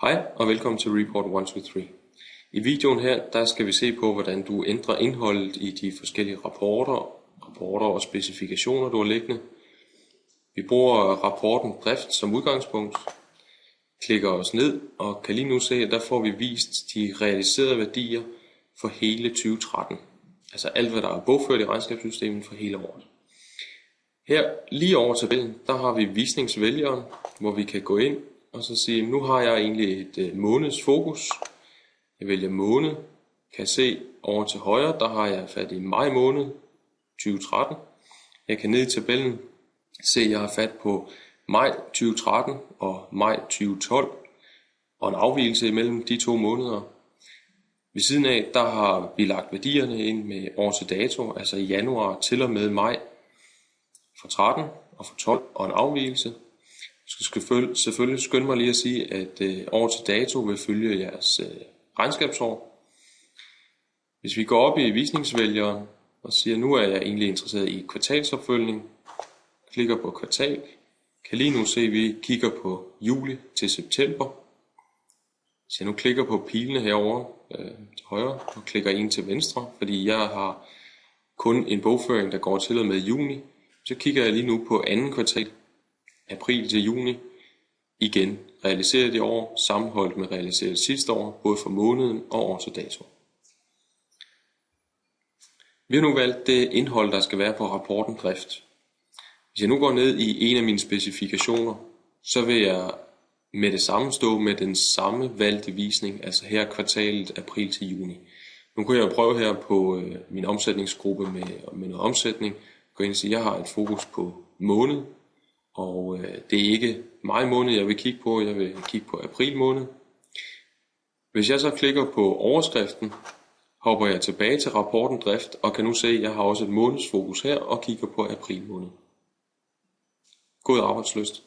Hej og velkommen til Report 123. I videoen her, der skal vi se på, hvordan du ændrer indholdet i de forskellige rapporter og specifikationer, du har liggende. Vi bruger rapporten drift som udgangspunkt, klikker os ned og kan lige nu se, at der får vi vist de realiserede værdier for hele 2013. Altså alt, hvad der er bogført i regnskabssystemet for hele året. Her lige over tabellen, der har vi visningsvælgeren, hvor vi kan gå ind og så sige, nu har jeg egentlig et månedsfokus. Jeg vælger måned, kan se over til højre, der har jeg fat i maj måned 2013. Jeg kan ned i tabellen se, at jeg har fat på maj 2013 og maj 2012 og en afvigelse imellem de to måneder. Ved siden af, der har vi lagt værdierne ind med år til dato, altså i januar til og med maj for 13 og for 12 og en afvigelse. Jeg skal selvfølgelig skynde mig lige at sige, at år til dato vil følge jeres regnskabsår. Hvis vi går op i visningsvælgeren og siger, nu er jeg egentlig interesseret i kvartalsopfølgning, klikker på kvartal, kan lige nu se, at vi kigger på juli til september. Hvis jeg nu klikker på pilene herovre til højre og klikker en til venstre, fordi jeg har kun en bogføring, der går til og med juni, så kigger jeg lige nu på anden kvartal, april til juni, igen realiseret i år, sammenholdt med realiseret sidste år, både for måneden og år til dato. Vi har nu valgt det indhold, der skal være på rapporten drift. Hvis jeg nu går ned i en af mine specifikationer, så vil jeg med det samme stå med den samme valgte visning, altså her kvartalet april til juni. Nu kan jeg prøve her på min omsætningsgruppe med noget omsætning, gå ind og sige, at jeg har et fokus på måned, og det er ikke maj måned, jeg vil kigge på, jeg vil kigge på april måned. Hvis jeg så klikker på overskriften, hopper jeg tilbage til rapporten drift, og kan nu se, at jeg har også et månedsfokus her, og kigger på april måned. God arbejdslyst.